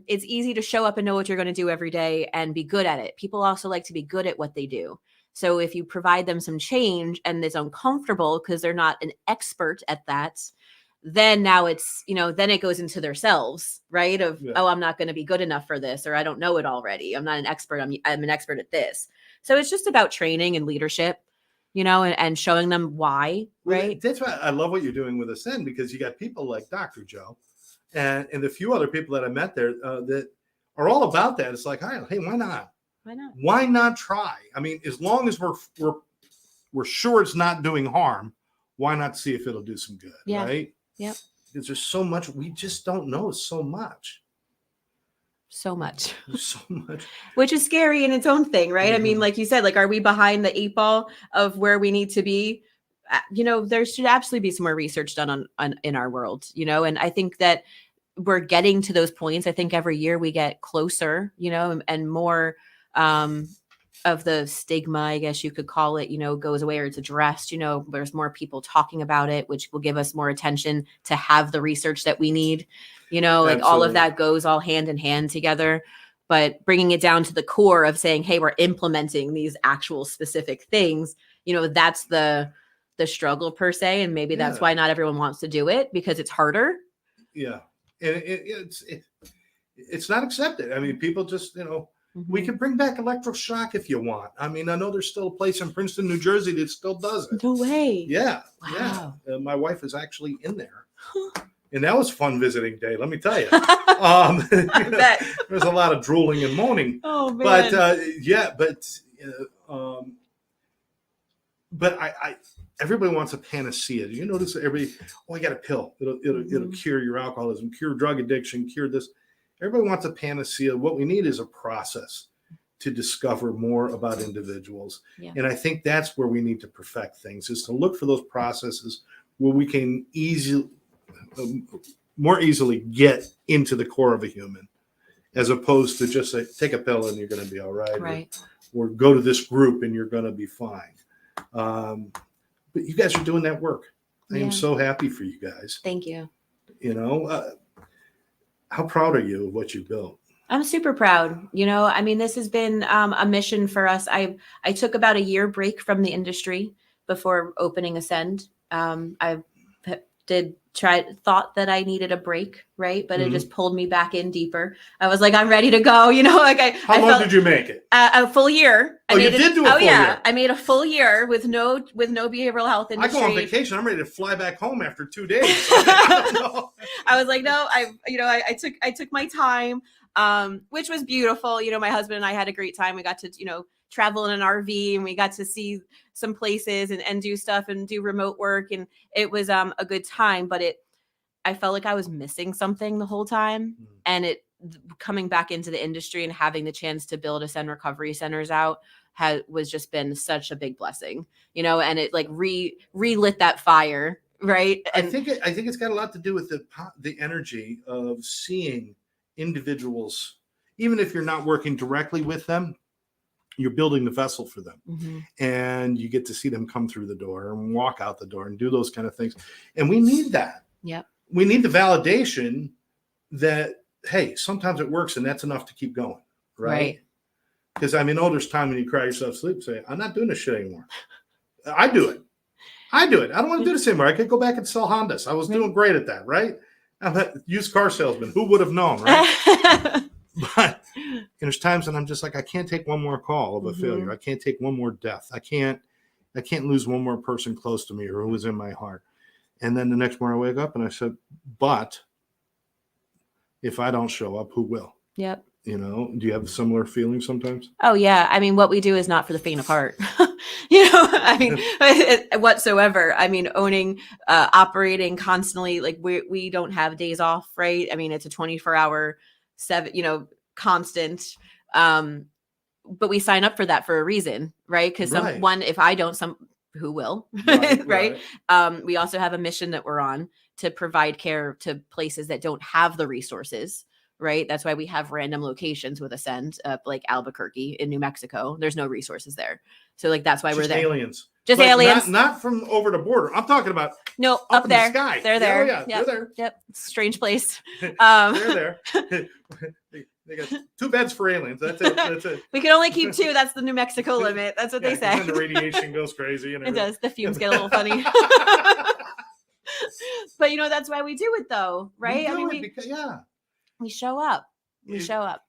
It's easy to show up and know what you're going to do every day and be good at it. People also like to be good at what they do. So if you provide them some change and it's uncomfortable because they're not an expert at that, then now it's, then it goes into their selves, right? Oh, I'm not going to be good enough for this, or I don't know it already. I'm not an expert. I'm an expert at this. So it's just about training and leadership, and showing them why, right?
That's why I love what you're doing with Ascend, because you got people like Dr. Joe and the few other people that I met there that are all about that. It's like, hey, why not?
Why not?
Why not try? I mean, as long as we're sure it's not doing harm, why not see if it'll do some good, right?
Yep.
Because there's so much we just don't know. So much.
Which is scary in its own thing, right? I mean, like you said, like, are we behind the 8 ball of where we need to be? There should absolutely be some more research done on in our world, and I think that we're getting to those points. I think every year we get closer, and more of the stigma, I guess you could call it, goes away, or it's addressed. There's more people talking about it, which will give us more attention to have the research that we need. Like, absolutely. All of that goes all hand in hand together. But bringing it down to the core of saying, hey, we're implementing these actual specific things, that's the the struggle per se. And maybe that's
Yeah.
why not everyone wants to do it, because it's harder.
Yeah. And it's not accepted. I mean, people just, we
Mhm.
can bring back electroshock if you want. I mean, I know there's still a place in Princeton, New Jersey that still does it.
No way.
Yeah.
Wow.
Yeah. My wife is actually in there. And that was fun visiting day, let me tell you.
I bet.
There's a lot of drooling and moaning.
Oh man.
But I everybody wants a panacea. Do you notice that everybody, I got a pill. It'll cure your alcoholism, cure drug addiction, cure this. Everybody wants a panacea. What we need is a process to discover more about individuals.
Yeah.
And I think that's where we need to perfect things, is to look for those processes where we can more easily get into the core of a human, as opposed to just say, take a pill and you're going to be all right.
Right.
Or go to this group and you're going to be fine. But you guys are doing that work. I am so happy for you guys.
Thank you.
How proud are you of what you built?
I'm super proud. I mean, this has been a mission for us. I took about a year break from the industry before opening Ascend. I thought that I needed a break, right? But it just pulled me back in deeper. I was like, I'm ready to go. How
long did you make it?
A full year.
You did do a full year?
I made a full year with no behavioral health industry.
I go on vacation. I'm ready to fly back home after 2 days.
I was like, no, I took my time, which was beautiful. My husband and I had a great time. We got to, travel in an RV, and we got to see some places and do stuff and do remote work. And it was a good time, but I felt like I was missing something the whole time. And coming back into the industry and having the chance to build Ascend recovery centers out was just been such a big blessing, and it like relit that fire. Right. And
I think it's got a lot to do with the energy of seeing individuals, even if you're not working directly with them, you're building the vessel for them, and you get to see them come through the door and walk out the door and do those kind of things. And we need that.
Yep.
We need the validation that, hey, sometimes it works, and that's enough to keep going. Right. Because there's time when you cry yourself to sleep, say, I'm not doing this shit anymore. I do it. I don't want to do this anymore. I could go back and sell Hondas. I was doing great at that. Right. I'm a used car salesman. Who would have known? Right. But there's times when I'm just like, I can't take one more call of a failure. I can't take one more death. I can't lose one more person close to me or who was in my heart. And then the next morning I wake up and I said, but if I don't show up, who will?
Yep.
Do you have similar feelings sometimes?
Oh yeah. I mean, what we do is not for the faint of heart, whatsoever. I mean, owning, operating constantly, like we don't have days off, right? I mean, it's a 24-hour 7, constant, but we sign up for that for a reason, right? Because if I don't, who will, right? We also have a mission that we're on to provide care to places that don't have the resources, right? That's why we have random locations with Ascend, like Albuquerque in New Mexico. There's no resources there. So like, that's why we're there.
Aliens.
Just aliens.
Not from over the border. I'm talking about
up there.
In the sky.
They're there.
Yeah,
yep.
They're there.
Yep. Strange place.
They're there. They got 2 beds for aliens. That's it.
We can only keep 2. That's the New Mexico limit. That's what they say.
And the radiation goes crazy. And
it does. The fumes get a little funny. But that's why we do it though, right? We show up. We show up.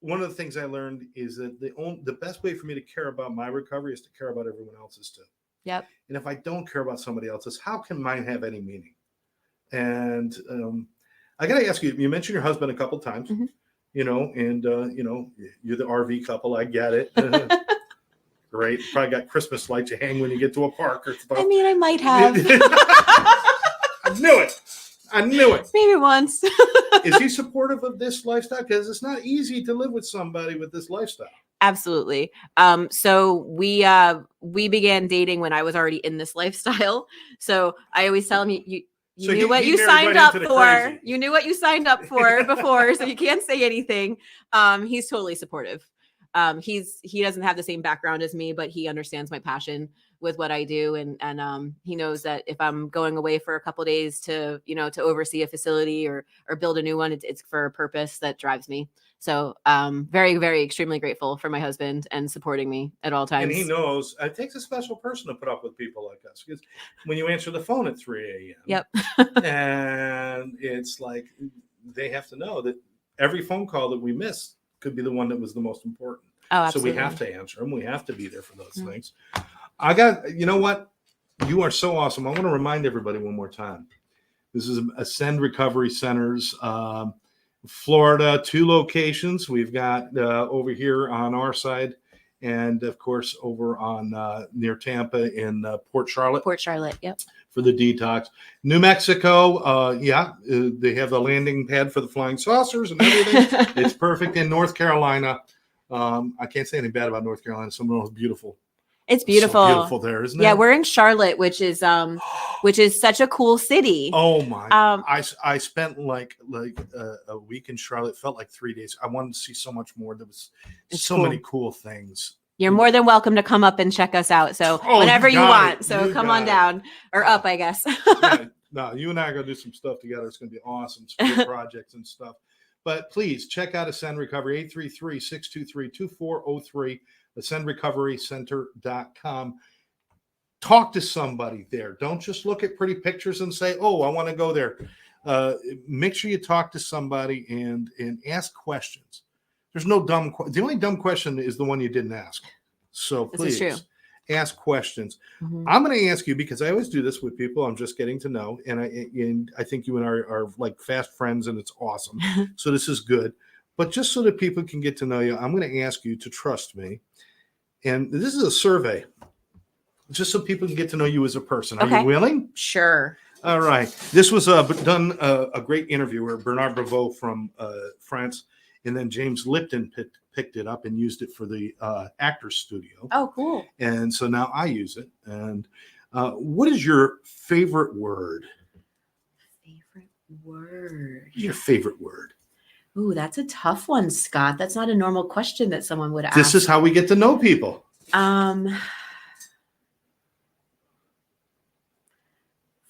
One of the things I learned is that the best way for me to care about my recovery is to care about everyone else's too.
Yep.
And if I don't care about somebody else's, how can mine have any meaning? And I got to ask you, you mentioned your husband a couple of times, and you're the RV couple. I get it. Great. Probably got Christmas lights you hang when you get to a park or stuff.
I mean, I might have.
I knew it.
Maybe once.
Is he supportive of this lifestyle? Because it's not easy to live with somebody with this lifestyle.
Absolutely. So we began dating when I was already in this lifestyle. So I always tell him, you knew what you signed up for. You knew what you signed up for before, so you can't say anything. He's totally supportive. He doesn't have the same background as me, but he understands my passion with what I do. And he knows that if I'm going away for a couple days to, to oversee a facility or build a new one, it's for a purpose that drives me. So very, very extremely grateful for my husband and supporting me at all times.
And he knows it takes a special person to put up with people like us, because when you answer the phone at 3 a.m.
Yep.
and it's like they have to know that every phone call that we miss could be the one that was the most important.
Oh, absolutely.
So we have to answer them. We have to be there for those things. You know what? You are so awesome. I want to remind everybody one more time. This is Ascend Recovery Centers, Florida, 2 locations. We've got over here on our side, and of course over on near Tampa in Port Charlotte.
Yep.
For the detox. New Mexico, they have the landing pad for the flying saucers and everything. It's perfect. In North Carolina, I can't say anything bad about North Carolina. Some of those beautiful.
It's beautiful.
So beautiful there, isn't it?
Yeah, we're in Charlotte, which is such a cool city.
Oh my! I spent like a week in Charlotte. Felt like 3 days. I wanted to see so much more. There was so many cool things.
You're more than welcome to come up and check us out. So whenever you want. So come on down or up, I guess.
No, you and I are going to do some stuff together. It's going to be awesome. Some good projects and stuff. But please check out Ascend Recovery, 833-623-2403, ascendrecoverycenter.com. Talk to somebody there. Don't just look at pretty pictures and say, oh, I want to go there. Make sure you talk to somebody and ask questions. There's no dumb question. The only dumb question is the one you didn't ask. So please ask questions. Mm-hmm. I'm going to ask you, because I always do this with people I'm just getting to know. And I think you and I are like fast friends, and it's awesome. So this is good. But just so that people can get to know you, I'm going to ask you to trust me. And this is a survey, just so people can get to know you as a person. Are you willing?
Sure.
All right. This was done a great interviewer, Bernard Bravo from France. And then James Lipton picked it up and used it for the Actors Studio.
Oh, cool.
And so now I use it. And what is your favorite word?
Favorite word?
Your favorite word?
Ooh, that's a tough one, Scott. That's not a normal question that someone would ask.
This is how we get to know people.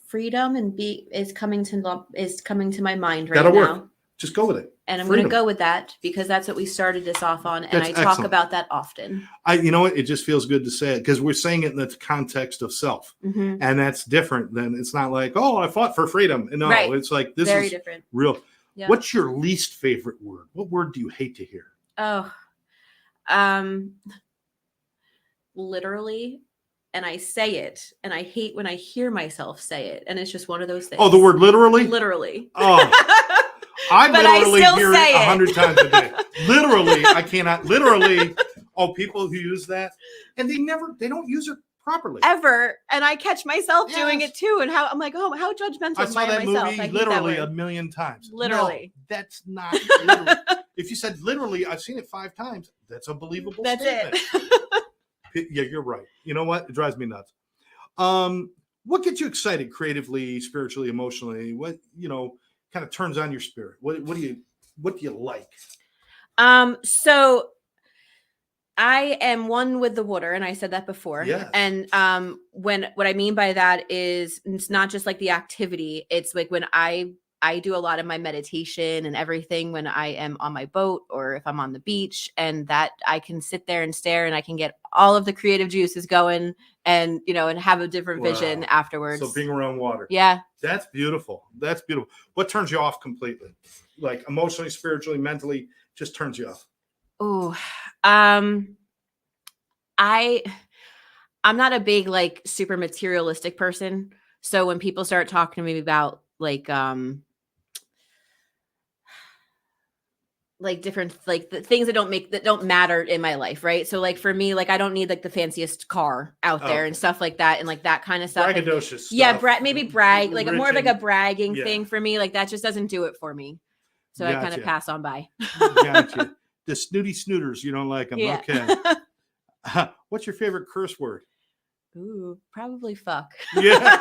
Freedom and is coming to my mind right
That'll
now.
Work. Just go with it.
And I'm going to go with that because that's what we started this off on. And I talk about that often.
You know what? It just feels good to say it because we're saying it in the context of self. Mm-hmm. And that's different than, it's not like, oh, I fought for freedom. No, right. It's like, this is different. Real. Yep. What's your least favorite word? What word do you hate to hear?
Oh, literally. And I say it, and I hate when I hear myself say it. And it's just one of those things.
Oh, the word literally?
Literally.
Oh. I literally hear it 100 times a day. Literally, I cannot. Literally, people who use that, and they don't use it properly
ever. And I catch myself doing it too. And I'm like, oh, how judgmental
I saw that
myself.
movie literally a million times.
Literally,
no, that's not. Literally. If you said literally, I've seen it 5 times. That's a believable statement. It. Yeah, you're right. You know what? It drives me nuts. What gets you excited creatively, spiritually, emotionally? What kind of turns on your spirit? What do you like?
So I am one with the water, and I said that before.
Yeah.
And what I mean by that is it's not just like the activity. It's like when I do a lot of my meditation and everything when I am on my boat or if I'm on the beach, and that I can sit there and stare and I can get all of the creative juices going and, and have a different vision afterwards.
So being around water.
Yeah. That's
beautiful. That's beautiful. What turns you off completely? Like emotionally, spiritually, mentally, just turns you off?
Oh, I'm not a big, like, super materialistic person. So when people start talking to me about like different, like the things that don't matter in my life. Right. So like for me, like I don't need like the fanciest car out there and stuff like that. And like that kind of stuff.
Braggadocious stuff.
Yeah. Maybe brag, like more of like a bragging thing for me. Like that just doesn't do it for me. So I kind of pass on by.
Gotcha. The snooty snooters, you don't like them.
Yeah.
Okay. What's your favorite curse word?
Ooh, probably fuck.
Yeah.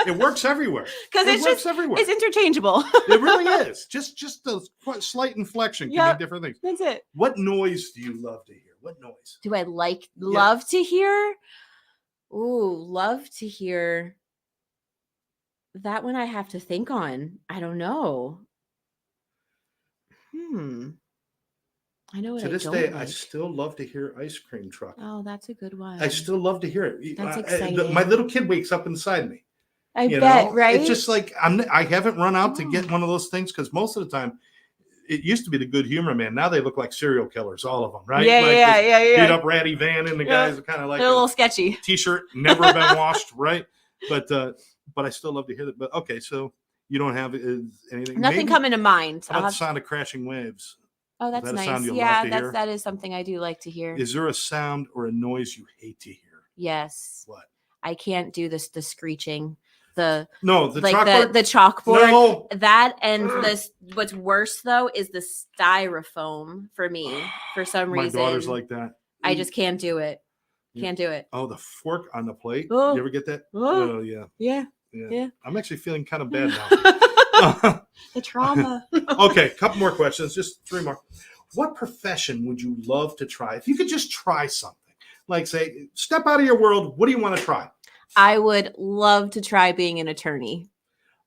It works everywhere.
Because it's interchangeable.
It really is. Just the slight inflection can mean different things.
That's it.
What noise do you love to hear? What noise?
Do I love to hear? Ooh, love to hear that one. I have to think on. I don't know. I know what
To
I
this
don't
day, I
like.
still love to hear Ice Cream Truck.
Oh, that's a good one.
I still love to hear it.
That's
My
exciting.
little kid wakes up inside me.
I bet,
It's
right?
just like I haven't run out to
Oh.
get one of those things because most of the time it used to be the Good Humor Man. Now they look like serial killers, all of them, right?
Yeah,
like
yeah.
beat up ratty van, and the guys are kind of like
They're a little sketchy.
T-shirt, never been washed, right? But I still love to hear that. But okay, so you don't have anything?
Nothing coming to mind.
How about the sound of crashing waves?
Oh, that's
Is that a
nice.
sound you
Yeah,
love to hear?
that is something I do like to hear.
Is there a sound or a noise you hate to hear?
Yes.
What?
I can't do this. The screeching.
The
like
chalkboard?
the chalkboard.
No.
That and this. What's worse though is the styrofoam for me. For some reason,
My daughter's like that.
I just can't do it. Can't do it.
Oh, the fork on the plate.
Oh.
You ever get that?
Oh.
Yeah.
Yeah.
I'm actually feeling kind of bad now.
The trauma.
Okay, couple more questions. Just 3 more. What profession would you love to try? If you could just try something, like say, step out of your world. What do you want to try?
I would love to try being an attorney.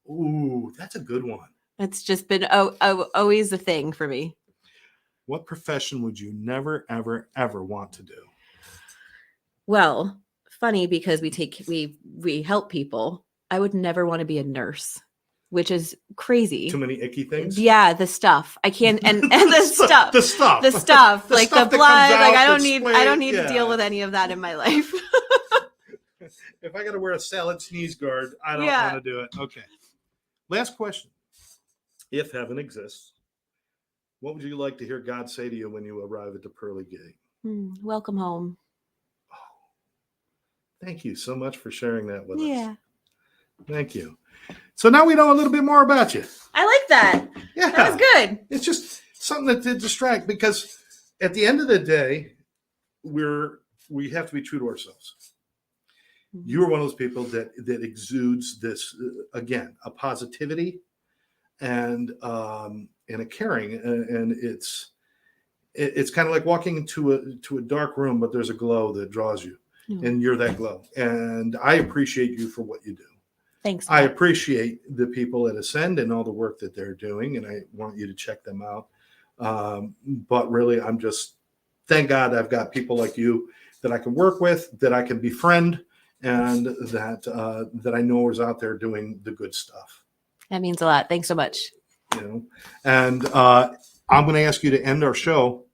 Ooh, that's a good one.
It's just been always a thing for me.
What profession would you never, ever, ever want to do?
Well, funny because we help people. I would never want to be a nurse, which is crazy.
Too many icky things?
Yeah, the stuff. I can't and the stuff.
The stuff.
Like
stuff
the
that
blood.
comes
Like
out
I don't need
yeah.
to deal with any of that in my life.
If I got to wear a salad sneeze guard, I don't
Yeah.
want to do it. Okay. Last question. If heaven exists, what would you like to hear God say to you when you arrive at the pearly gate?
Welcome home.
Oh, thank you so much for sharing that with us.
Yeah.
Thank you. So now we know a little bit more about you.
I like that.
Yeah.
That was good.
It's just something that did distract because at the end of the day, we have to be true to ourselves. You are one of those people that exudes this again, a positivity and a caring, and it's kind of like walking into a dark room, but there's a glow that draws you, and you're that glow. And I appreciate you for what you do.
Thanks.
I appreciate the people at Ascend and all the work that they're doing, and I want you to check them out. But really, I'm just thank God I've got people like you that I can work with, that I can befriend, and that I know is out there doing the good stuff.
That means a lot. Thanks so much.
And I'm going to ask you to end our show.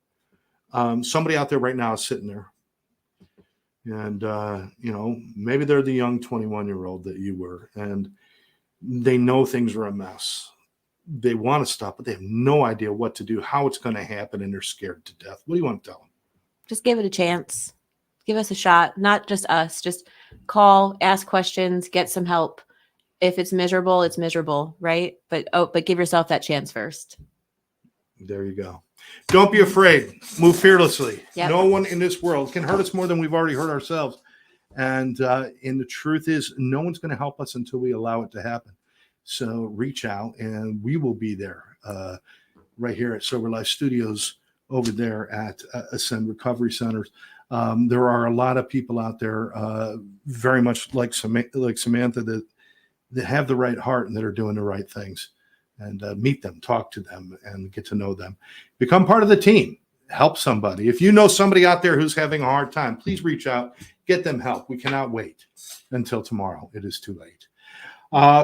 Somebody out there right now is sitting there, and maybe they're the young 21-year-old that you were, and they know things are a mess. They want to stop, but they have no idea what to do, how it's going to happen, and they're scared to death. What do you want to tell them? Just give it a chance. Give us a shot. Not just us. Just call, ask questions, get some help. If it's miserable, right? But give yourself that chance first. There you go. Don't be afraid. Move fearlessly. Yep. No one in this world can hurt us more than we've already hurt ourselves. And the truth is, no one's going to help us until we allow it to happen. So reach out, and we will be there right here at Sober Life Studios over there at Ascend Recovery Centers. There are a lot of people out there very much like Samantha that have the right heart and that are doing the right things. And meet them, talk to them, and get to know them. Become part of the team. Help somebody. If you know somebody out there who's having a hard time, please reach out. Get them help. We cannot wait until tomorrow. It is too late.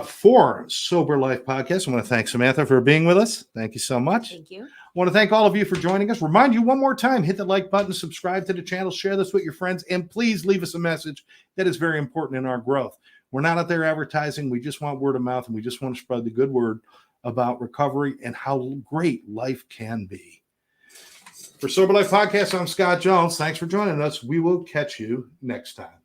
For Sober Life Podcast, I want to thank Samantha for being with us. Thank you so much. Thank you. I want to thank all of you for joining us. Remind you one more time, hit the like button, subscribe to the channel, share this with your friends, and please leave us a message. That is very important in our growth. We're not out there advertising. We just want word of mouth, and we just want to spread the good word about recovery and how great life can be. For Sober Life Podcast, I'm Scott Jones. Thanks for joining us. We will catch you next time.